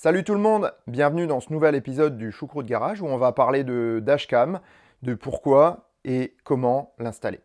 Salut tout le monde, bienvenue dans ce nouvel épisode du Choucroute Garage où on va parler de dashcam, de pourquoi et comment l'installer.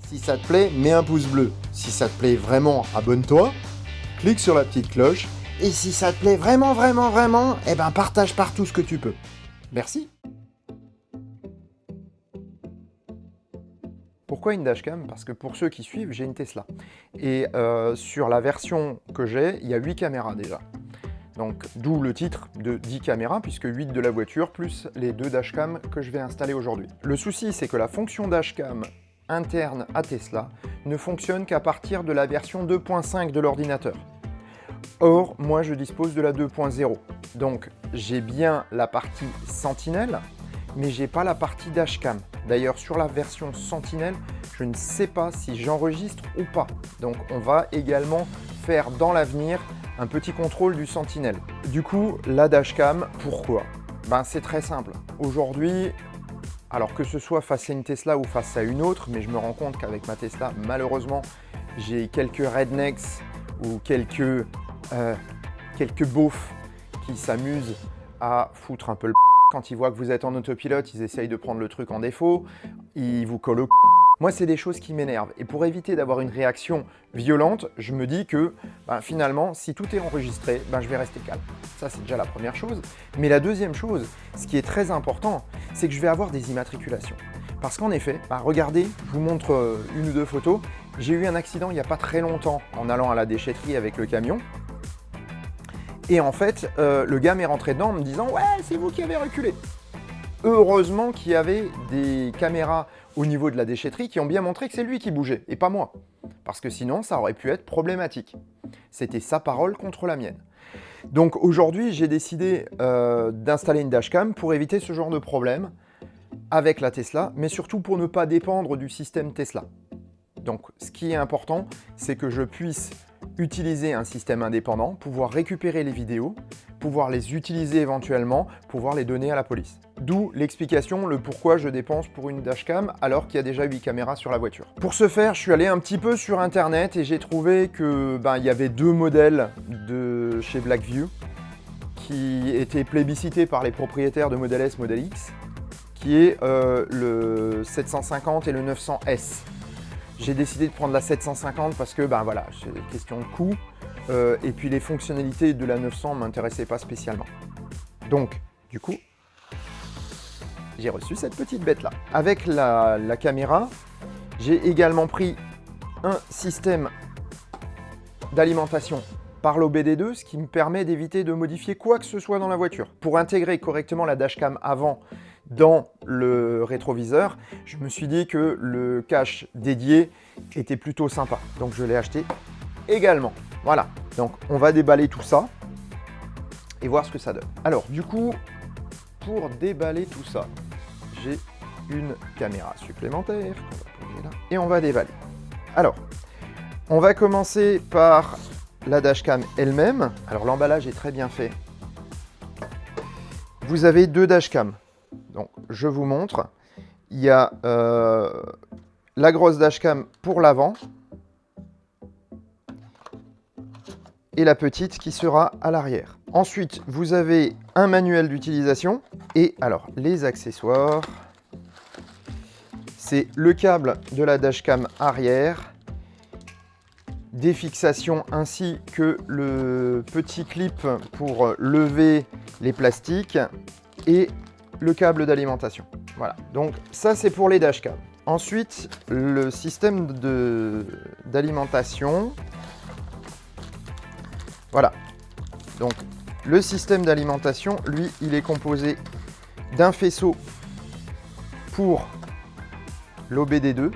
Si ça te plaît, mets un pouce bleu. Si ça te plaît vraiment, abonne-toi, clique sur la petite cloche. Et si ça te plaît vraiment, eh ben partage partout ce que tu peux. Merci. Pourquoi une dashcam? Parce que pour ceux qui suivent, j'ai une Tesla. Et sur la version que j'ai, il y a 8 caméras déjà. Donc d'où le titre de 10 caméras, puisque 8 de la voiture, plus les 2 dashcams que je vais installer aujourd'hui. Le souci, c'est que la fonction dashcam interne à Tesla ne fonctionne qu'à partir de la version 2.5 de l'ordinateur. Or, moi je dispose de la 2.0. Donc j'ai bien la partie Sentinel, mais j'ai pas la partie dashcam. D'ailleurs, sur la version Sentinel, je ne sais pas si j'enregistre ou pas. Donc on va également faire dans l'avenir un petit contrôle du Sentinel. Du coup, la dashcam, pourquoi? C'est très simple. Aujourd'hui, alors que ce soit face à une Tesla ou face à une autre, mais je me rends compte qu'avec ma Tesla, malheureusement, j'ai quelques rednecks ou quelques beaufs qui s'amusent à foutre un peu le quand ils voient que vous êtes en autopilote, ils essayent de prendre le truc en défaut, ils vous collent au Moi, c'est des choses qui m'énervent. Et pour éviter d'avoir une réaction violente, je me dis que finalement, si tout est enregistré, je vais rester calme. Ça, c'est déjà la première chose. Mais la deuxième chose, ce qui est très important, c'est que je vais avoir des immatriculations. Parce qu'en effet, regardez, je vous montre une ou deux photos. J'ai eu un accident il n'y a pas très longtemps en allant à la déchetterie avec le camion. Et en fait, le gars m'est rentré dedans en me disant « Ouais, c'est vous qui avez reculé ». Heureusement qu'il y avait des caméras au niveau de la déchetterie qui ont bien montré que c'est lui qui bougeait et pas moi. Parce que sinon, ça aurait pu être problématique. C'était sa parole contre la mienne. Donc aujourd'hui, j'ai décidé d'installer une dashcam pour éviter ce genre de problème avec la Tesla, mais surtout pour ne pas dépendre du système Tesla. Donc ce qui est important, c'est que je puisse utiliser un système indépendant, pouvoir récupérer les vidéos, pouvoir les utiliser éventuellement, pouvoir les donner à la police. D'où l'explication, le pourquoi je dépense pour une dashcam alors qu'il y a déjà 8 caméras sur la voiture. Pour ce faire, je suis allé un petit peu sur internet et j'ai trouvé que il y avait 2 modèles de chez Blackview qui étaient plébiscités par les propriétaires de Model S, Model X, qui est le 750 et le 900S. J'ai décidé de prendre la 750 parce que c'est une question de coût et puis les fonctionnalités de la 900 ne m'intéressaient pas spécialement. Donc, du coup, j'ai reçu cette petite bête-là. Avec la caméra, j'ai également pris un système d'alimentation par l'OBD2, ce qui me permet d'éviter de modifier quoi que ce soit dans la voiture. Pour intégrer correctement la dashcam avant dans le rétroviseur, je me suis dit que le cache dédié était plutôt sympa. Donc je l'ai acheté également. Voilà, donc on va déballer tout ça et voir ce que ça donne. Alors du coup, pour déballer tout ça, j'ai une caméra supplémentaire qu'on va poser là et on va déballer. Alors, on va commencer par la dashcam elle-même. Alors l'emballage est très bien fait. Vous avez 2 dashcams. Donc, je vous montre. Il y a la grosse dashcam pour l'avant et la petite qui sera à l'arrière. Ensuite, vous avez un manuel d'utilisation et alors les accessoires. C'est le câble de la dashcam arrière, des fixations ainsi que le petit clip pour lever les plastiques et le câble d'alimentation. Voilà, donc ça c'est pour les dashcams. Ensuite, le système d'alimentation. Voilà, donc le système d'alimentation, lui, il est composé d'un faisceau pour l'OBD2,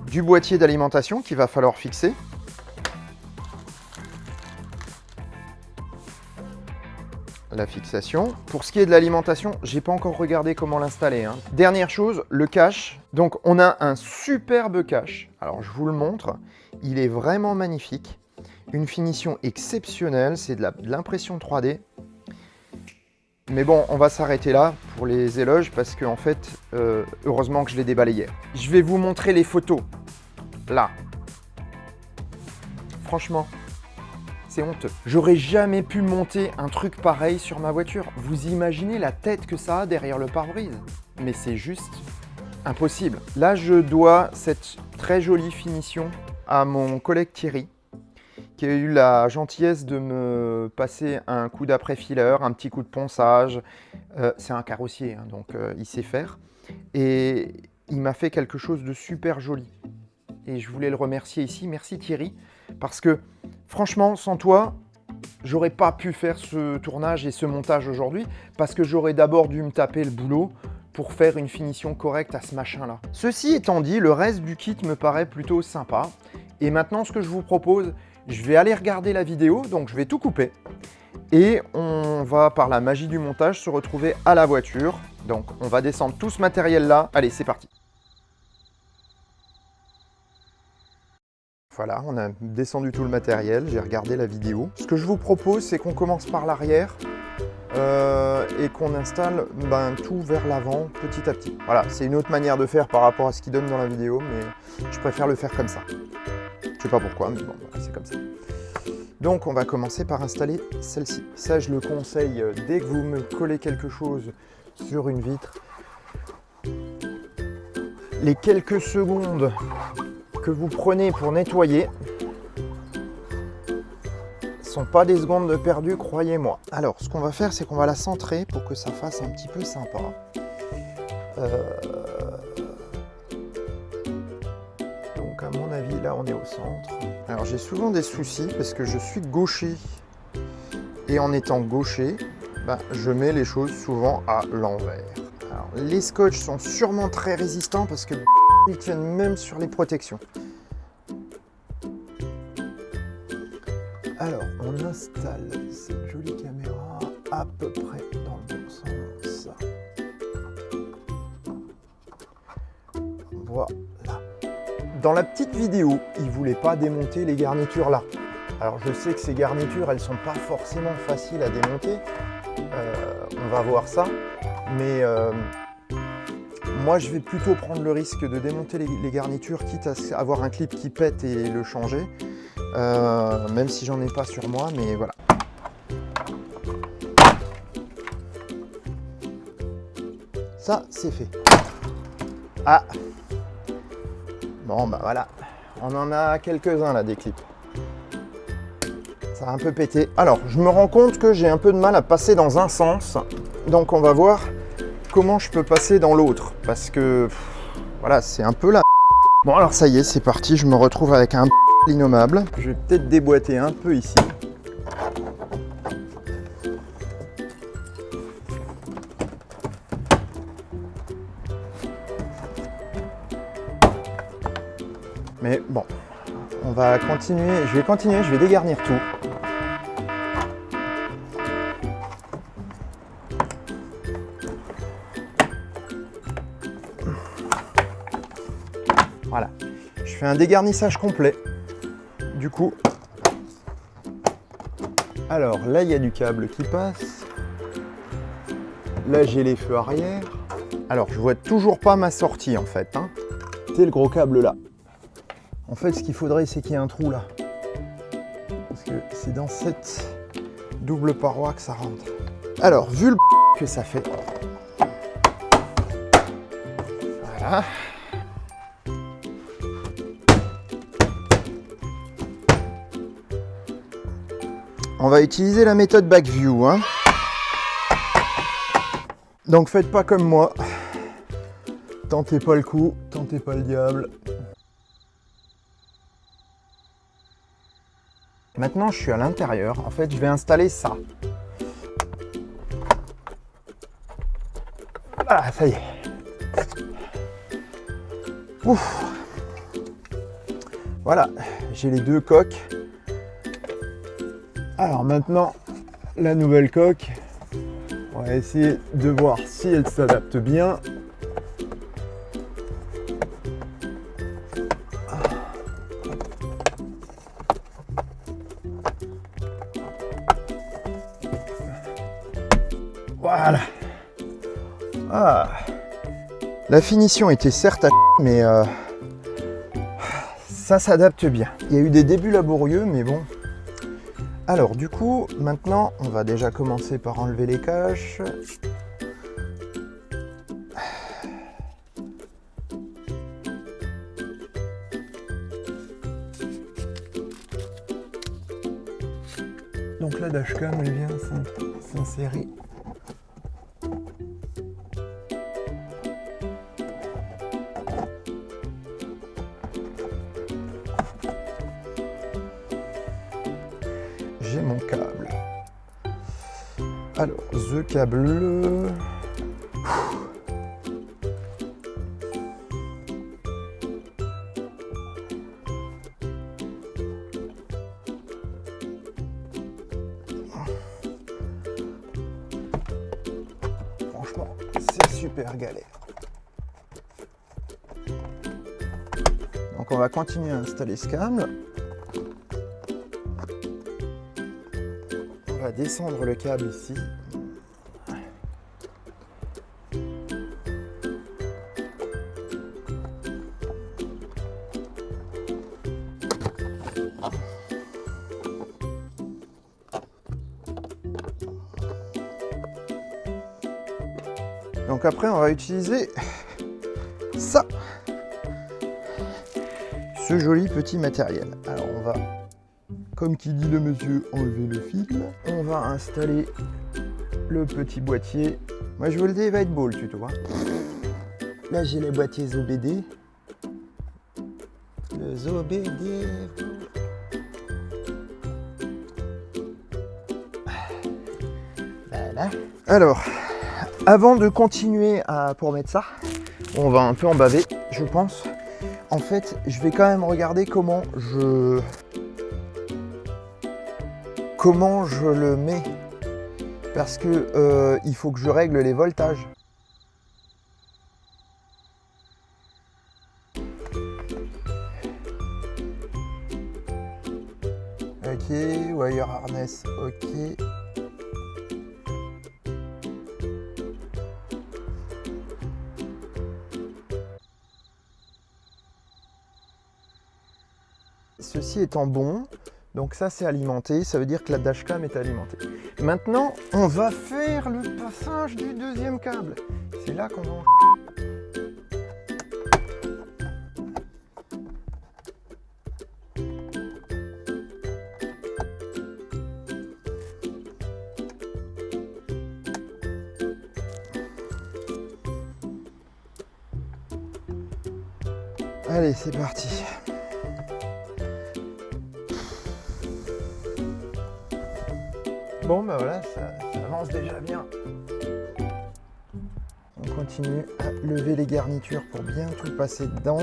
du boîtier d'alimentation qu'il va falloir fixer, la fixation. Pour ce qui est de l'alimentation, j'ai pas encore regardé comment l'installer, hein. Dernière chose, le cache. Donc on a un superbe cache. Alors je vous le montre, il est vraiment magnifique. Une finition exceptionnelle, c'est de l'impression 3D. Mais bon, on va s'arrêter là pour les éloges parce que en fait, heureusement que je l'ai déballé hier. Je vais vous montrer les photos. Là. Franchement, c'est honteux. J'aurais jamais pu monter un truc pareil sur ma voiture. Vous imaginez la tête que ça a derrière le pare-brise? Mais c'est juste impossible. Là, je dois cette très jolie finition à mon collègue Thierry, qui a eu la gentillesse de me passer un coup d'après-fileur, un petit coup de ponçage. C'est un carrossier, hein, donc il sait faire. Et il m'a fait quelque chose de super joli. Et je voulais le remercier ici. Merci Thierry, parce que franchement, sans toi, j'aurais pas pu faire ce tournage et ce montage aujourd'hui, parce que j'aurais d'abord dû me taper le boulot pour faire une finition correcte à ce machin-là. Ceci étant dit, le reste du kit me paraît plutôt sympa. Et maintenant, ce que je vous propose, je vais aller regarder la vidéo, donc je vais tout couper. Et on va, par la magie du montage, se retrouver à la voiture. Donc on va descendre tout ce matériel-là. Allez, c'est parti. Voilà, on a descendu tout le matériel, j'ai regardé la vidéo. Ce que je vous propose, c'est qu'on commence par l'arrière et qu'on installe tout vers l'avant petit à petit. Voilà, c'est une autre manière de faire par rapport à ce qu'il donne dans la vidéo, mais je préfère le faire comme ça. Je sais pas pourquoi, mais bon, c'est comme ça. Donc on va commencer par installer celle-ci. Ça, je le conseille dès que vous me collez quelque chose sur une vitre. Les quelques secondes que vous prenez pour nettoyer sont pas des secondes de perdu, croyez-moi. Alors, ce qu'on va faire, c'est qu'on va la centrer pour que ça fasse un petit peu sympa. Donc, à mon avis, là, on est au centre. Alors, j'ai souvent des soucis parce que je suis gaucher. Et en étant gaucher, je mets les choses souvent à l'envers. Alors, les scotch sont sûrement très résistants parce que ils tiennent même sur les protections. Alors, on installe cette jolie caméra à peu près dans le bon sens. Voilà. Dans la petite vidéo, il ne voulait pas démonter les garnitures là. Alors, je sais que ces garnitures, elles ne sont pas forcément faciles à démonter. On va voir ça. Mais moi, je vais plutôt prendre le risque de démonter les garnitures, quitte à avoir un clip qui pète et le changer. Même si j'en ai pas sur moi, mais voilà. Ça, c'est fait. Ah. Bon, voilà. On en a quelques-uns là, des clips. Ça a un peu pété. Alors, je me rends compte que j'ai un peu de mal à passer dans un sens. Donc, on va voir comment je peux passer dans l'autre. Parce que, voilà, c'est un peu là. Bon, alors ça y est, c'est parti. Je me retrouve avec un innommable. Je vais peut-être déboîter un peu ici. Mais bon, on va continuer. Je vais continuer, je vais dégarnir tout. Voilà. Je fais un dégarnissage complet. Du coup, alors là il y a du câble qui passe, là j'ai les feux arrière. Alors je vois toujours pas ma sortie en fait, hein. C'est le gros câble là. En fait ce qu'il faudrait c'est qu'il y ait un trou là, parce que c'est dans cette double paroi que ça rentre. Alors vu le que ça fait, voilà. On va utiliser la méthode Backview, hein. Donc faites pas comme moi. Tentez pas le coup, tentez pas le diable. Maintenant je suis à l'intérieur. En fait je vais installer ça. Ah ça y est. Ouf. Voilà, j'ai les deux coques. Alors maintenant, la nouvelle coque, va essayer de voir si elle s'adapte bien. Voilà. Ah. La finition était certes à mais ça s'adapte bien. Il y a eu des débuts laborieux, mais bon. Alors du coup, maintenant, on va déjà commencer par enlever les caches. Donc la dashcam, elle vient s'insérer. J'ai mon câble. Alors, the câble. Franchement, c'est super galère. Donc on va continuer à installer ce câble. On va descendre le câble ici. Donc après on va utiliser ça, ce joli petit matériel. Alors on va, comme qui dit le monsieur, enlever le film. On va installer le petit boîtier. Moi je vous le dis, il va être beau le tuto. Hein. Là j'ai les boîtiers ZOBD. Le ZOBD. Voilà. Alors, avant de continuer pour mettre ça, on va un peu en baver, je pense. En fait, je vais quand même regarder comment je le mets. Parce que il faut que je règle les voltages. Ok, wire harness, ok. Ceci étant bon, donc ça c'est alimenté, ça veut dire que la dashcam est alimentée. Maintenant, on va faire le passage du deuxième câble. C'est là qu'on va... Allez, c'est parti. Bon, ben voilà, ça avance déjà bien. On continue à lever les garnitures pour bien tout passer dedans.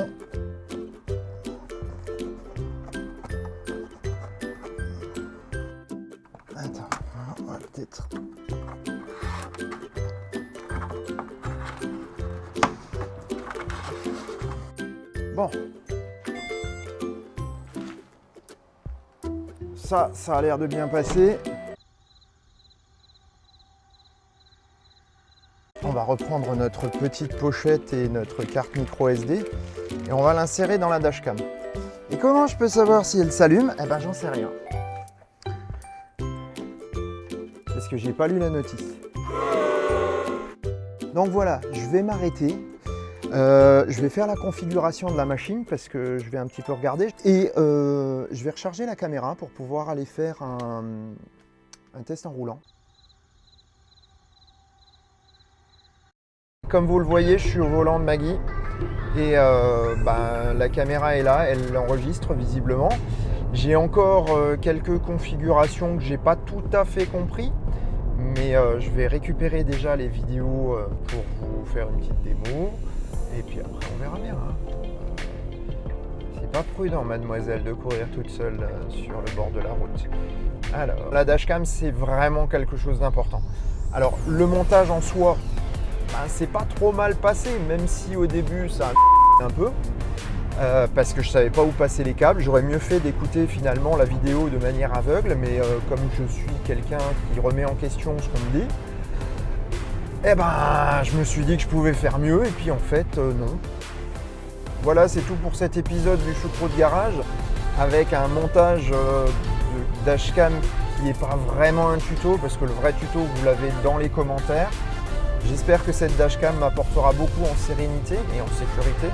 Attends, on va peut-être... Bon. Ça a l'air de bien passer. On va reprendre notre petite pochette et notre carte micro SD et on va l'insérer dans la dashcam. Et comment je peux savoir si elle s'allume? Eh ben j'en sais rien. Parce que j'ai pas lu la notice. Donc voilà, je vais m'arrêter. Je vais faire la configuration de la machine parce que je vais un petit peu regarder. Et je vais recharger la caméra pour pouvoir aller faire un test en roulant. Comme vous le voyez, je suis au volant de Maggie et la caméra est là, elle enregistre visiblement. J'ai encore quelques configurations que j'ai pas tout à fait compris, mais je vais récupérer déjà les vidéos pour vous faire une petite démo et puis après on verra bien. Hein. C'est pas prudent, mademoiselle, de courir toute seule sur le bord de la route. Alors, la dashcam, c'est vraiment quelque chose d'important. Alors le montage en soi, c'est pas trop mal passé, même si au début ça a un peu, parce que je savais pas où passer les câbles. J'aurais mieux fait d'écouter finalement la vidéo de manière aveugle, mais comme je suis quelqu'un qui remet en question ce qu'on me dit, je me suis dit que je pouvais faire mieux, et puis en fait non. Voilà, c'est tout pour cet épisode du Choucroute Garage, avec un montage de dashcam qui n'est pas vraiment un tuto, parce que le vrai tuto vous l'avez dans les commentaires. J'espère que cette dashcam m'apportera beaucoup en sérénité et en sécurité,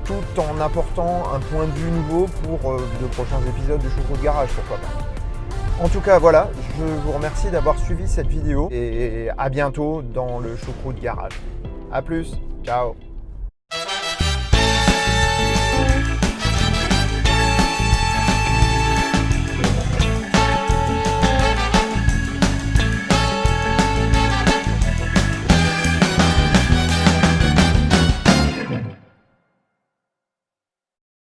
tout en apportant un point de vue nouveau pour de prochains épisodes du Choucroute Garage, pourquoi pas. En tout cas, voilà, je vous remercie d'avoir suivi cette vidéo et à bientôt dans le Choucroute Garage. A plus, ciao.